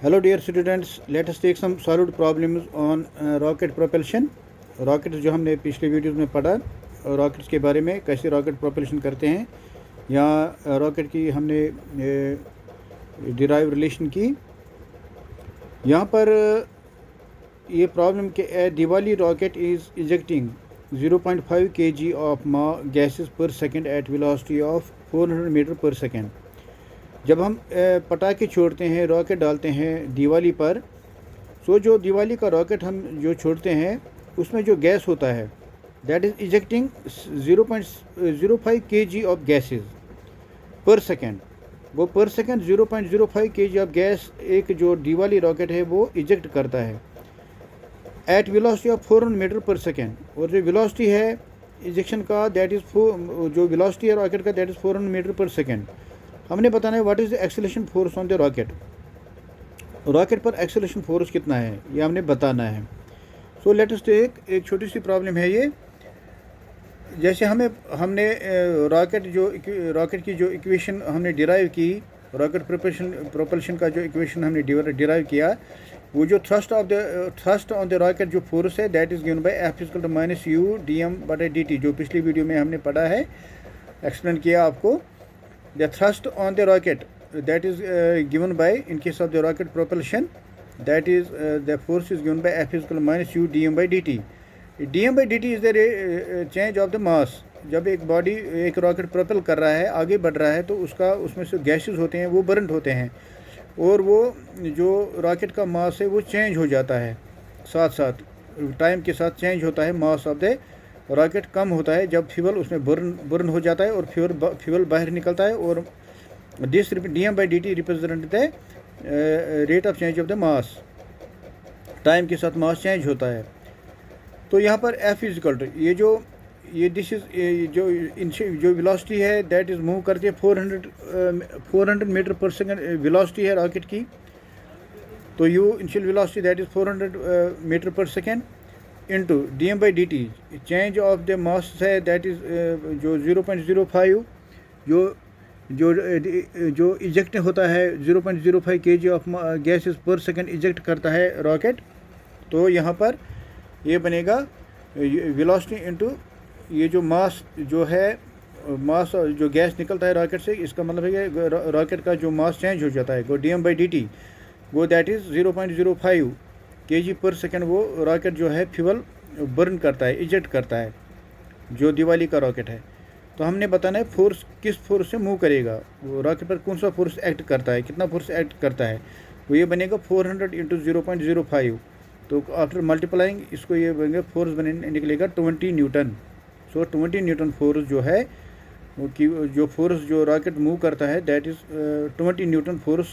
Hello dear students, let us take some solved problems on rocket propulsion. Rocket जो हमने पिछले videos में पढ़ा, रॉकेट्स के बारे में कैसे रॉकेट प्रोपल्शन करते हैं, यहाँ रॉकेट की हमने डिराइव रिलेशन की। यहाँ पर ये प्रॉब्लम के Diwali rocket is ejecting 0.5 kg of gases per second at velocity of 400 metre per second. जब हम पटाखे छोड़ते हैं, रॉकेट डालते हैं दिवाली पर, सो जो दिवाली का रॉकेट हम जो छोड़ते हैं उसमें जो गैस होता है that is ejecting 0.05 kg of gases per second. वो पर सेकेंड 0.05 kg ऑफ गैस एक जो दिवाली रॉकेट है वो इजेक्ट करता है eight velocity of 400 metre per second. और जो वेलोसिटी है इजेक्शन का दैट इज़ जो वेलोसिटी है रॉकेट का that is 400 metre per second. हमने बताना है what is the acceleration force on the rocket. Rocket पर एक्सेलरेशन फोर्स कितना है ये हमने बताना है। सो लेट अस टेक एक छोटी सी प्रॉब्लम है ये। जैसे हमने रॉकेट की जो इक्वेशन हमने डिराइव की, रॉकेट प्रोपल्शन का जो इक्वेशन हमने डिराइव किया, वो जो थ्रस्ट ऑन द रॉकेट जो फोर्स है that is given by F equal to minus u d m बटा डी टी, जो पिछली वीडियो में हमने पढ़ा है, एक्सप्लेन किया आपको। The thrust on the rocket that is given by, in case of the rocket propulsion, that is the force is given by F is equal to minus u dm by dt. dm by dt is the change of the mass. जब एक body एक rocket propel कर रहा है, आगे बढ़ रहा है, तो उसमें से गैसेस होते हैं वो बर्न होते हैं और वो जो रॉकेट का मास है वो चेंज हो जाता है, साथ साथ टाइम के साथ चेंज होता है। मास ऑफ द रॉकेट कम होता है जब फ्यूल उसमें बर्न हो जाता है और फ्यूल बाहर निकलता है, और this d M by D t represent the rate of change of the mass. Time के साथ मास चेंज होता है। तो यहाँ पर एफ इज इक्वल टू ये दिस इज जो वेलोसिटी है दैट इज़ मूव करती है 400 मीटर पर सेकेंड वेलोसिटी है रॉकेट की। तो you initial velocity that is 400 metre per second into D M by D T, change of the mass है that is जो 0.05 जो इजेक्ट होता है 0.05 kg of gases per second eject करता है रॉकेट। तो यहाँ पर ये बनेगा वेलोसिटी इंटू ये जो मास जो है, मास जो गैस निकलता है रॉकेट से, इसका मतलब है कि रॉकेट का जो मास चेंज हो जाता है वो d M by D t वो that is 0.05 kg per second. वो रॉकेट जो है फ्यूल बर्न करता है, इजेक्ट करता है, जो दिवाली का रॉकेट है। तो हमने बताना है फोर्स किस फोर्स से मूव करेगा, वो रॉकेट पर कौन सा फोर्स एक्ट करता है, कितना फोर्स एक्ट करता है। वो ये बनेगा 400 इंटू 0.05। तो आफ्टर मल्टीप्लाइंग इसको ये बनेगा फोर्स निकलेगा 20 न्यूटन। सो 20 न्यूटन फोर्स जो है कि जो फोर्स जो रॉकेट मूव करता है दैट इज़ 20 न्यूटन फोर्स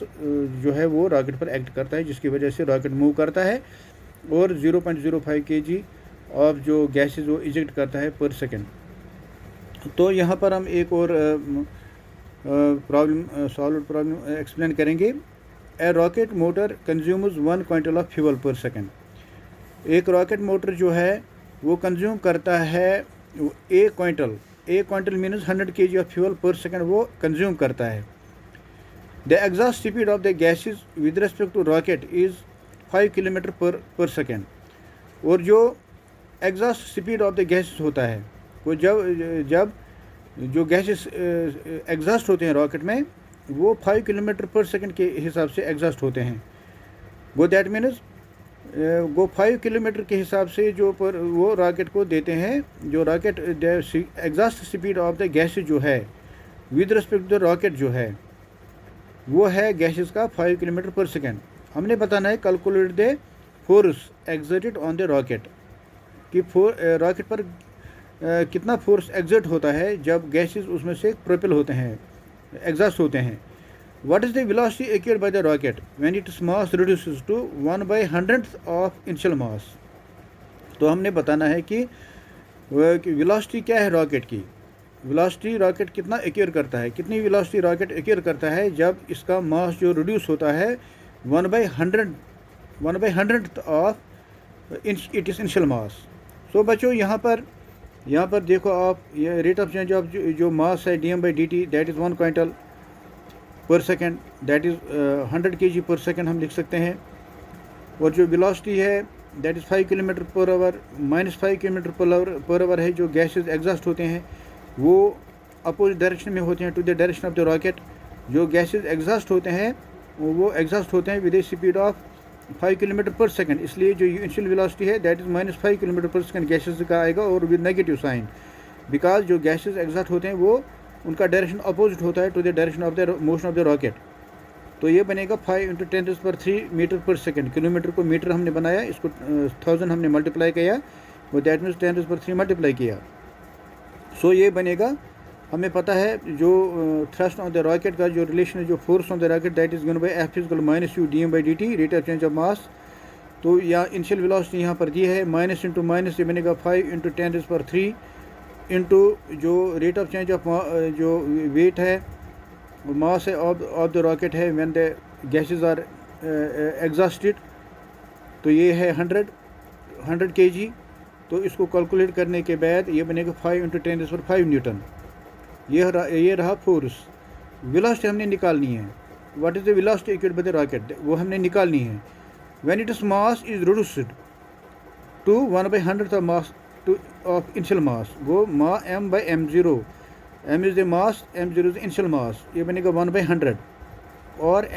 जो है वो रॉकेट पर एक्ट करता है, जिसकी वजह से रॉकेट मूव करता है और 0.05 kg ऑफ जो गैसेस वो इजेक्ट करता है पर सेकेंड। तो यहाँ पर हम एक और सॉल्व प्रॉब्लम एक्सप्लेन करेंगे। A rocket motor consumes 1 quintal of fuel per second. एक रॉकेट मोटर जो है वो कंज्यूम करता है एक quintal means 100 kg of fuel per second वो कंज्यूम करता है। The exhaust speed of the gases with respect to rocket is 5 kilometre per second. और जो exhaust speed of the gases होता है वो जब जो गैसेस एग्जॉस्ट होते हैं रॉकेट में वो 5 किलोमीटर पर सेकेंड के हिसाब से एग्जॉस्ट होते हैं। वो दैट मीन्स वो 5 किलोमीटर के हिसाब से जो पर वो रॉकेट को देते हैं, जो rocket exhaust speed of the gases जो है with respect to the rocket जो है वो है गैसेस का 5 किलोमीटर पर सेकेंड। हमने बताना है calculate the force exerted on the rocket, कि रॉकेट पर कितना फोर्स एक्सर्ट होता है जब गैसेस उसमें से प्रोपेल होते हैं, एग्जॉस्ट होते हैं। What is the velocity acquired by the rocket when its mass reduces to 1/100th of initial mass? तो हमने बताना है कि वेलोसिटी क्या है रॉकेट की। वेलोसिटी रॉकेट कितना एक्वायर करता है, कितनी वेलोसिटी रॉकेट एक्वायर करता है जब इसका मास जो रिड्यूस होता है 1/100th of its initial mass. सो बच्चों यहाँ पर देखो आप, ये रेट ऑफ चेंज ऑफ जो मास है d M by D t that is 1 quintal. Per second, that is 100 kg per second हम लिख सकते हैं। और जो वेलोसिटी है that is 5 kilometre per hour, -5 kilometre per hour है। जो गैसेज एग्जॉस्ट होते हैं वो अपोजिट डायरेक्शन में होते हैं to the direction of the rocket. जो गैसेज एग्जॉस्ट होते हैं वो एग्जॉस्ट होते हैं with a speed of 5 kilometre per second, इसलिए जो इनिशियल वेलोसिटी है that is -5 kilometre per second gases का आएगा और विद नेगेटिव साइन, बिकॉज जो गैसेज एग्जॉस्ट होते हैं वो उनका डायरेक्शन अपोजिट होता है to the direction of the motion of the rocket. तो ये बनेगा 5 × 10⁻³ मीटर पर सेकंड। किलोमीटर को मीटर हमने बनाया, इसको 1000 हमने मल्टीप्लाई किया, वो दैट मीन्स 10⁻³ मल्टीप्लाई किया। सो ये बनेगा, हमें पता है जो थ्रस्ट ऑन द रॉकेट का जो रिलेशन है, जो force on the rocket that is given by F - u dm/dt, rate of change of mass. तो या इनिशियल वेलोसिटी यहाँ पर दी है, माइनस इंटू माइनस, ये बनेगा 5 × 10⁻³ इंटू जो रेट ऑफ चेंज ऑफ जो वेट है, मास है ऑफ द रॉकेट है when the gases are exhausted. तो ये है 100 kg। तो इसको कैलकुलेट करने के बाद ये बनेगा 5 × 10⁵ न्यूटन। ये रहा फोर्स। वेलोसिटी हमने निकालनी है, what is the velocity equalled by the rocket, वो हमने निकालनी है। When it is mass is reduced to 1/100 of mass of initial mass, वो m/m0, m is the mass, m0 is initial mass, ये बनेगा 1/100। और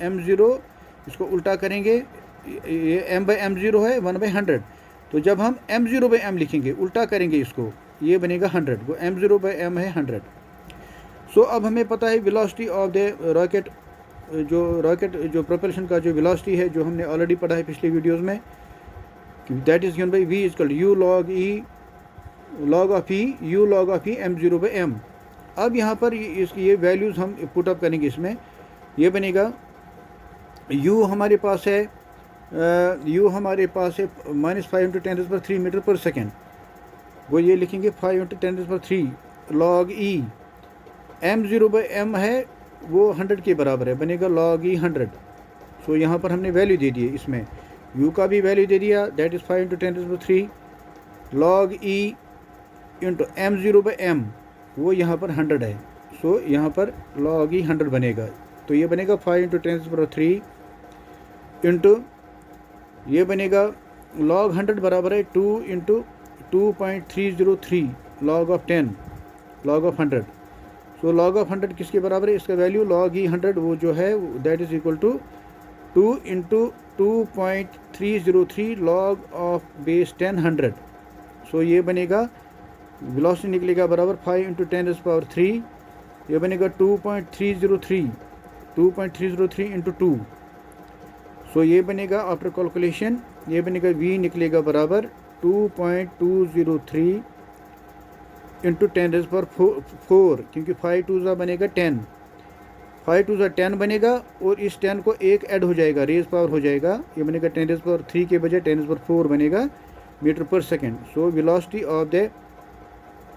m0 इसको उल्टा करेंगे, ये m/m0 है 1/100। तो जब हम m0/m लिखेंगे, उल्टा करेंगे इसको, ये बनेगा 100, वो m0/m है 100। सो अब हमें पता है वेलोसिटी ऑफ द रॉकेट, जो प्रोपल्शन का जो वेलोसिटी है, जो हमने ऑलरेडी पढ़ा है पिछले वीडियोस में, that is given by v = u log e log of e m0/m। अब यहाँ पर ये वैल्यूज़ हम पुट अप करेंगे इसमें, ये बनेगा u हमारे पास है -5 × 10⁻³ मीटर पर सेकेंड, वो ये लिखेंगे 5 × 10⁻³ log e, m0/m है वो 100 के बराबर है, बनेगा log e 100। सो यहाँ पर हमने वैल्यू दे दी है, इसमें u का भी वैल्यू दे दिया, that is 5 × 10⁻³ log e into m0/m, वो यहाँ पर 100 है। सो यहाँ पर log e 100 बनेगा। तो ये बनेगा 5 × 10⁻³ इंटू, ये बनेगा log 100 बराबर है 2 × 2.303 log of 10 log of 100। So log of 100 किसके बराबर है, इसका वैल्यू log e 100 वो जो है that is equal to 2 × 2.303 log of base 10 100। So ये बनेगा, वेलोसिटी निकलेगा बराबर 5 × 10⁻³, ये बनेगा 2.303 × 2। सो ये बनेगा आफ्टर कैलकुलेशन, ये बनेगा v निकलेगा बराबर 2.203 × 10⁻⁴, क्योंकि 5 2 बनेगा 10, 5 2 10 बनेगा, और इस 10 को एक ऐड हो जाएगा, रेज पावर हो जाएगा, ये बनेगा 10⁻³ के बजाय 10⁻⁴ बनेगा metre per second. So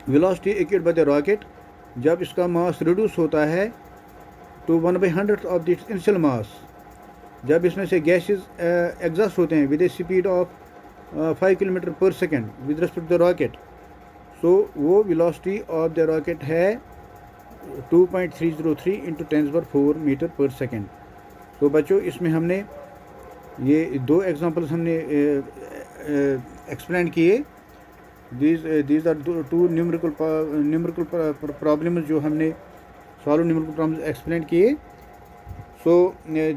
velocity equalled by the rocket, जब इसका मास रिड्यूस होता है to 1/100 of the initial mass, जब इसमें से गैसेज एग्जॉस्ट होते हैं with a speed of 5 kilometre per second with respect to the rocket. So वो वेलोसिटी ऑफ द रॉकेट है 2.303 × 10⁻⁴ मीटर पर सेकेंड। तो बच्चों, इसमें हमने ये 2 एग्जांपल्स हमने एक्सप्लेन किए। दीज आर 2 न्यूमेरिकल प्रॉब्लम्स जो हमने सॉल्व न्यूमेरिकल प्रॉब्लम्स एक्सप्लेन किए। So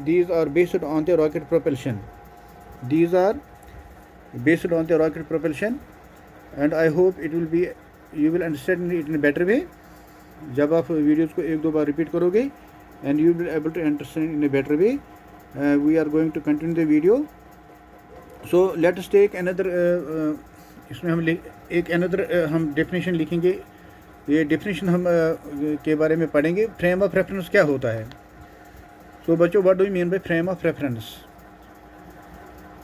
these are based on the rocket propulsion. And I hope you will understand it in a better way. जब आप वीडियोज़ को 1-2 बार रिपीट करोगे and you will be able to understand in a better way. We are going to continue the video. So let us take another इसमें हम हम definition लिखेंगे। ये definition हम के बारे में पढ़ेंगे। फ्रेम ऑफ रेफरेंस क्या होता है। तो बच्चों, what do you mean by frame of reference.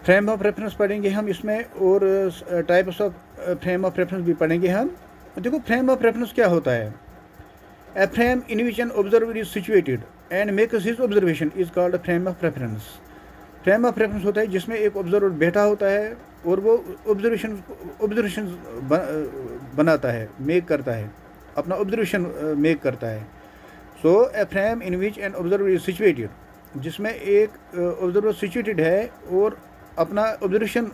Frame of reference पढ़ेंगे हम इसमें, और types of frame of reference भी पढ़ेंगे हम। देखो, फ्रेम ऑफ रेफरेंस क्या होता है। A frame in which an observer is situated and makes his observation is called frame of reference. Frame of reference होता है जिसमें एक ऑब्जर्वर बैठा होता है और वो ऑब्जर्वेशन बनाता है, मेक करता है, अपना ऑब्जर्वेशन मेक करता है। So a frame in which an observer is situated, जिसमें एक ऑब्जर्वर सिचुएटेड है और अपना ऑब्जर्वेशन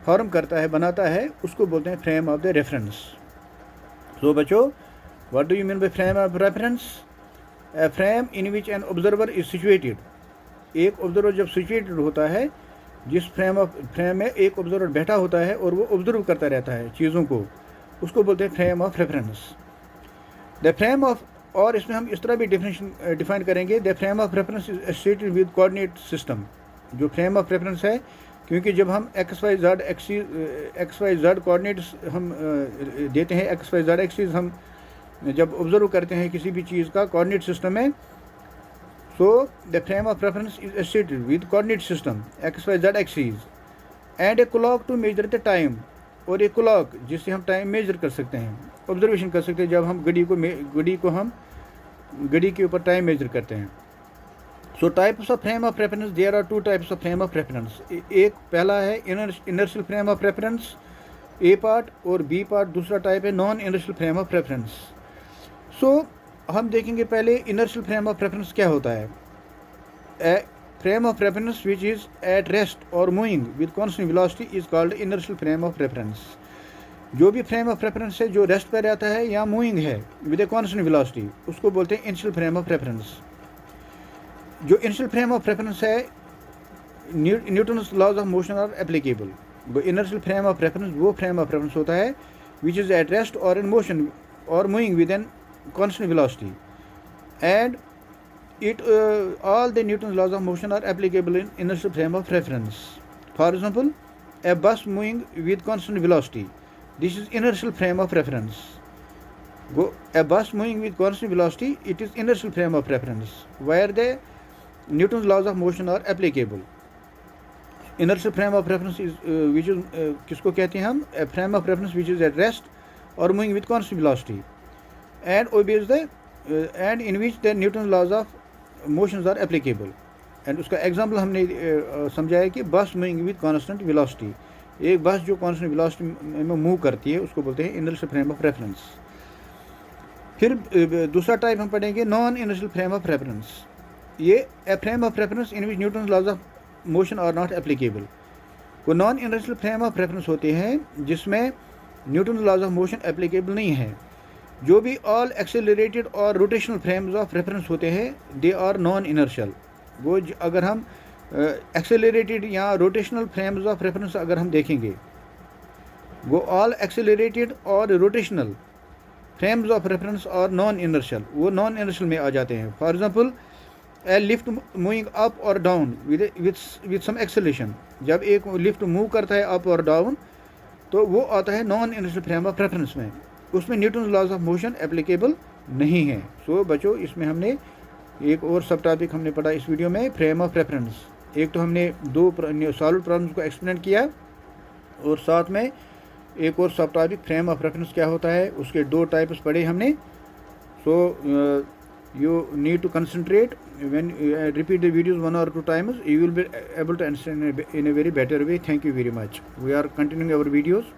फॉर्म करता है, बनाता है, उसको बोलते हैं फ्रेम ऑफ द रेफरेंस। सो बच्चों, what do you mean by frame of reference? A frame in which an observer is situated, एक ऑब्जर्वर जब सिचुएटेड होता है, जिस फ्रेम में एक ऑब्जर्वर बैठा होता है और वो ऑब्जर्व करता रहता है चीज़ों को, उसको बोलते हैं frame of reference. The frame of, और इसमें हम इस तरह भी डिफाइन करेंगे, the frame of reference is associated with coordinate system. जो फ्रेम ऑफ रेफरेंस है, क्योंकि जब हम एक्स वाई जेड कोऑर्डिनेट्स हम देते हैं, एक्स वाई जेड एक्सिस हम जब ऑब्जर्व करते हैं किसी भी चीज़ का कोऑर्डिनेट सिस्टम में, so the frame of reference is associated with coordinate system x y z axis and a clock to measure the time, और एक क्लॉक जिससे हम टाइम मेजर कर सकते हैं, ऑब्जर्वेशन कर सकते हैं, जब हम घड़ी के ऊपर टाइम मेजर करते हैं। So types of frame of reference, there are two types of frame of reference. एक पहला है inertial frame of reference, A part, और बी पार्ट दूसरा टाइप है non inertial frame of reference. So हम देखेंगे पहले इनर्शियल फ्रेम ऑफ रेफरेंस क्या होता है। A frame of reference which is at rest और moving with constant velocity is called inertial frame of reference. जो भी फ्रेम ऑफ रेफरेंस है जो रेस्ट पर रहता है या मूविंग है विद ए कॉन्स्टेंट वेलोसिटी, उसको बोलते हैं इनर्शियल फ्रेम ऑफ रेफरेंस। जो इनर्शियल फ्रेम ऑफ रेफरेंस है, Newton's laws of motion are applicable. वो इनर्शियल फ्रेम ऑफ रेफरेंस वो फ्रेम ऑफ रेफरेंस होता है विच इज़ एट रेस्ट और इन मोशन और moving with an constant velocity, and all the Newton's laws of motion are applicable in inertial frame of reference. For example, a bus moving with constant velocity, this is inertial frame of reference. A bus moving with constant velocity, it is inertial frame of reference where the Newton's laws of motion are applicable. Inertial frame of reference is which is किसको कहते हैं हम? A frame of reference which is at rest or moving with constant velocity, and obeys the and in which the Newton's laws of motions are applicable. And उसका example हमने समझाया कि बस moving with constant velocity, एक बस जो constant velocity में move करती है उसको बोलते हैं इनर्शियल फ्रेम ऑफ रेफरेंस। फिर दूसरा टाइप हम पढ़ेंगे non inertial frame of reference. ये a frame of reference in which Newton's laws of motion are not applicable. वो non inertial frame of reference होते हैं जिसमें Newton's laws of motion applicable नहीं है। जो भी ऑल एक्सेलरेटेड और रोटेशनल फ्रेम्स ऑफ रेफरेंस होते हैं दे आर नॉन इनर्शियल। वो अगर हम एक्सेलरेटेड या रोटेशनल फ्रेम्स ऑफ रेफरेंस अगर हम देखेंगे, वो ऑल एक्सेलरेटेड और रोटेशनल फ्रेम्स ऑफ रेफरेंस और नॉन इनर्शियल, वो नॉन इनर्शियल में आ जाते हैं। For example A lift moving up और डाउन विद सम एक्सेलरेशन, जब एक लिफ्ट मूव करता है अप और डाउन तो वो आता है non inertial frame of reference में, उसमें Newton's laws of motion applicable नहीं है। सो बच्चों, इसमें हमने एक और सब टॉपिक हमने पढ़ा इस वीडियो में, फ्रेम ऑफ रेफरेंस। एक तो हमने दो सॉलिड प्रॉब्लम्स को एक्सप्लेन किया और साथ में एक और सब टॉपिक फ्रेम ऑफ रेफरेंस क्या होता है उसके दो टाइप्स पढ़े हमने। So you need to concentrate when repeat the videos 1 or 2 times, you will be able to understand in a very better way. Thank you very much. We are continuing our videos.